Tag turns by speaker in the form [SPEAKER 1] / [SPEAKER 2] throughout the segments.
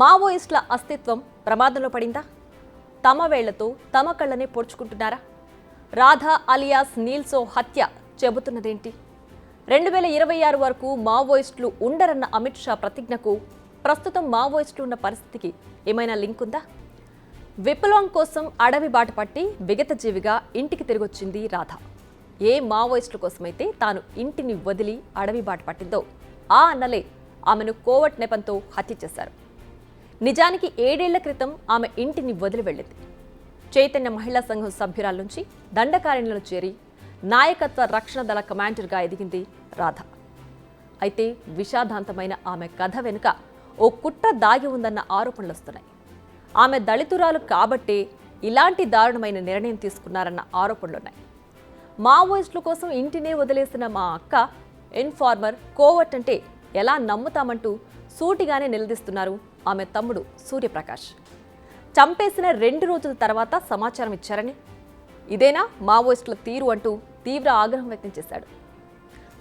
[SPEAKER 1] మావోయిస్టుల అస్తిత్వం ప్రమాదంలో పడిందా? తమ వేళ్లతో తమ కళ్ళనే పొడుచుకుంటున్నారా? రాధా అలియాస్ నీల్సో హత్య చెబుతున్నదేంటి? 2026 వరకు మావోయిస్టులు ఉండరన్న అమిత్ షా ప్రతిజ్ఞకు ప్రస్తుతం మావోయిస్టులు ఉన్న పరిస్థితికి ఏమైనా లింక్ ఉందా? విప్లవం కోసం అడవి బాట పట్టి విగతజీవిగా ఇంటికి తిరిగొచ్చింది రాధ. ఏ మావోయిస్టుల కోసమైతే తాను ఇంటిని వదిలి అడవి బాట పట్టిందో ఆ అన్నలే ఆమెను కోవట్ నెపంతో హత్య చేశారు. నిజానికి 7 ఏళ్ల క్రితం ఆమె ఇంటిని వదిలి వెళ్ళింది. చైతన్య మహిళా సంఘం సభ్యురాల నుంచి దండకారణ్యంలో చేరి నాయకత్వ రక్షణ దళ కమాండర్గా ఎదిగింది రాధ. అయితే విషాదాంతమైన ఆమె కథ వెనుక ఓ కుట్ర దాగి ఉందన్న ఆరోపణలు వస్తున్నాయి. ఆమె దళితురాలు కాబట్టే ఇలాంటి దారుణమైన నిర్ణయం తీసుకున్నారన్న ఆరోపణలున్నాయి. మావోయిస్టుల కోసం ఇంటినే వదిలేసిన మా అక్క ఇన్ఫార్మర్ కోవట్ అంటే ఎలా నమ్ముతామంటూ సూటిగానే నిలదీస్తున్నారు ఆమె తమ్ముడు సూర్యప్రకాష్. చంపేసిన 2 రోజుల తర్వాత సమాచారం ఇచ్చారని, ఇదేనా మావోయిస్టుల తీరు అంటూ తీవ్ర ఆగ్రహం వ్యక్తం చేశాడు.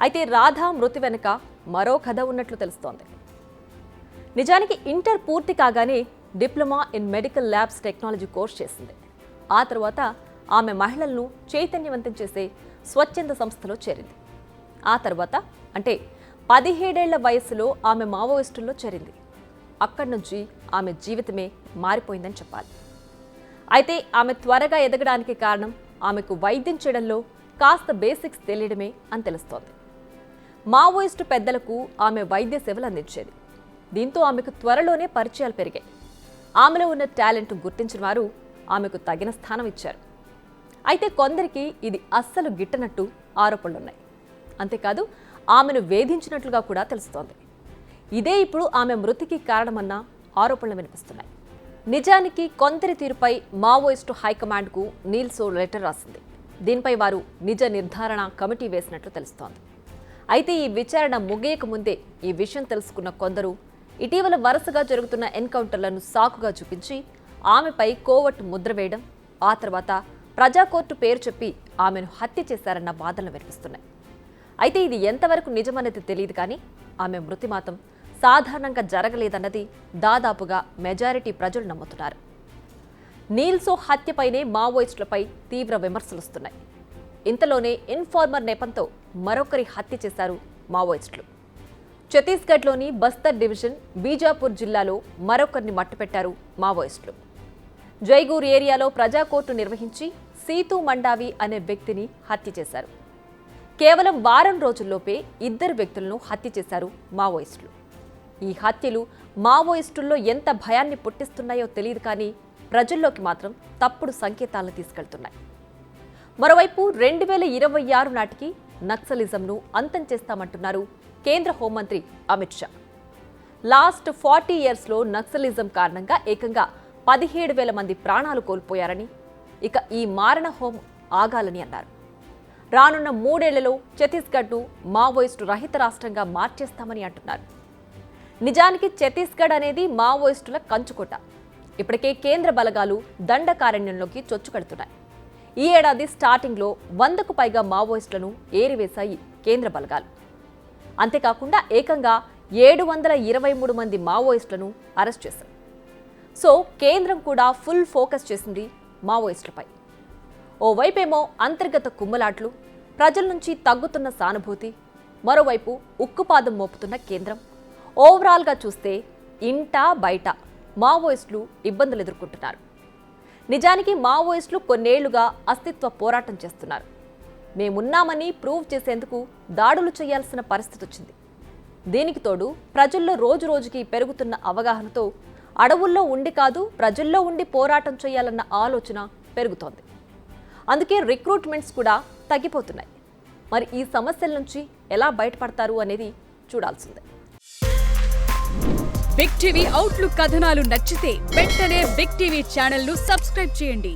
[SPEAKER 1] అయితే రాధా మృతి వెనుక మరో కథ ఉన్నట్లు తెలుస్తోంది. నిజానికి ఇంటర్ పూర్తి కాగానే diploma in medical labs technology course చేసింది. ఆ తర్వాత ఆమె మహిళలను చైతన్యవంతం చేసే స్వచ్ఛంద సంస్థలో చేరింది. ఆ తర్వాత అంటే 17 ఏళ్ల వయసులో ఆమె మావోయిస్టుల్లో చేరింది. అక్కడి నుంచి ఆమె జీవితమే మారిపోయిందని చెప్పాలి. అయితే ఆమె త్వరగా ఎదగడానికి కారణం ఆమెకు వైద్యం చేయడంలో కాస్త బేసిక్స్ తెలియడమే అని తెలుస్తోంది. మావోయిస్టు పెద్దలకు ఆమె వైద్య సేవలు అందించేది. దీంతో ఆమెకు త్వరలోనే పరిచయాలు పెరిగాయి. ఆమెలో ఉన్న టాలెంట్ గుర్తించిన వారు ఆమెకు తగిన స్థానం ఇచ్చారు. అయితే కొందరికి ఇది అస్సలు గిట్టనట్టు ఆరోపణలున్నాయి. అంతేకాదు ఆమెను వేధించినట్లుగా కూడా తెలుస్తోంది. ఇదే ఇప్పుడు ఆమె మృతికి కారణమన్న ఆరోపణలు వినిపిస్తున్నాయి. నిజానికి కొందరి తీరుపై మావోయిస్టు హైకమాండ్కు నీల్సో లెటర్ రాసింది. దీనిపై వారు నిజ నిర్ధారణ కమిటీ వేసినట్లు తెలుస్తోంది. అయితే ఈ విచారణ ముగియక ముందే ఈ విషయం తెలుసుకున్న కొందరు ఇటీవల వరుసగా జరుగుతున్న ఎన్కౌంటర్లను సాకుగా చూపించి ఆమెపై కోవట్ ముద్ర వేయడం, ఆ తర్వాత ప్రజాకోర్టు పేరు చెప్పి ఆమెను హత్య చేశారన్న వాదనలు వినిపిస్తున్నాయి. అయితే ఇది ఎంతవరకు నిజమనేది తెలియదు, కానీ ఆమె మృతి మాత్రం సాధారణంగా జరగలేదన్నది దాదాపుగా మెజారిటీ ప్రజలు నమ్ముతున్నారు. నీల్సో హత్యపైనే మావోయిస్టులపై తీవ్ర విమర్శలుస్తున్నాయి. ఇంతలోనే ఇన్ఫార్మర్ నెపంతో మరొకరి హత్య చేశారు మావోయిస్టులు. ఛత్తీస్గఢ్లోని బస్తర్ డివిజన్ బీజాపూర్ జిల్లాలో మరొకరిని మట్టుపెట్టారు మావోయిస్టులు. జైగూర్ ఏరియాలో ప్రజాకోర్టు నిర్వహించి సీతూ మండావి అనే వ్యక్తిని హత్య చేశారు. కేవలం వారం రోజుల్లోపే 2 వ్యక్తులను హత్య చేశారు మావోయిస్టులు. ఈ హత్యలు మావోయిస్టుల్లో ఎంత భయాన్ని పుట్టిస్తున్నాయో తెలియదు, కానీ ప్రజల్లోకి మాత్రం తప్పుడు సంకేతాలను తీసుకెళ్తున్నాయి. మరోవైపు 2026 నాటికి నక్సలిజంను అంతం చేస్తామంటున్నారు కేంద్ర హోంమంత్రి అమిత్ షా. లాస్ట్ 40 ఇయర్స్లో నక్సలిజం కారణంగా ఏకంగా 17,000 మంది ప్రాణాలు కోల్పోయారని, ఇక ఈ మారణ హోం ఆగాలని అన్నారు. రానున్న 3 ఏళ్లలో ఛత్తీస్గఢ్ను మావోయిస్టు రహిత రాష్ట్రంగా మార్చేస్తామని అంటున్నారు. నిజానికి ఛత్తీస్గఢ్ అనేది మావోయిస్టుల కంచుకోట. ఇప్పటికే కేంద్ర బలగాలు దండకారణ్యంలోకి చొచ్చుకెడుతున్నాయి. ఈ ఏడాది స్టార్టింగ్లో 100కు పైగా మావోయిస్టులను ఏరివేశాయి కేంద్ర బలగాలు. అంతేకాకుండా ఏకంగా 723 మంది మావోయిస్టులను అరెస్ట్ చేశారు. సో కేంద్రం కూడా ఫుల్ ఫోకస్ చేసింది మావోయిస్టులపై. ఓవైపేమో అంతర్గత కుమ్మలాట్లు, ప్రజల నుంచి తగ్గుతున్న సానుభూతి, మరోవైపు ఉక్కుపాదం మోపుతున్న కేంద్రం. ఓవరాల్గా చూస్తే ఇంటా బయట మావోయిస్టులు ఇబ్బందులు ఎదుర్కొంటున్నారు. నిజానికి మావోయిస్టులు కొన్నేళ్లుగా అస్తిత్వ పోరాటం చేస్తున్నారు. మేమున్నామని ప్రూవ్ చేసేందుకు దాడులు చేయాల్సిన పరిస్థితి వచ్చింది. దీనికి తోడు ప్రజల్లో రోజురోజుకి పెరుగుతున్న అవగాహనతో అడవుల్లో ఉండి కాదు ప్రజల్లో ఉండి పోరాటం చేయాలన్న ఆలోచన పెరుగుతోంది. అందుకే రిక్రూట్మెంట్స్ కూడా తగ్గిపోతున్నాయి. మరి ఈ సమస్యల నుంచి ఎలా బయటపడతారు అనేది చూడాల్సిందే.
[SPEAKER 2] బిగ్ టీవీ అవుట్లుక్ కథనాలు నచ్చితే వెంటనే బిగ్ టీవీ ఛానల్ ను సబ్స్క్రైబ్ చేయండి.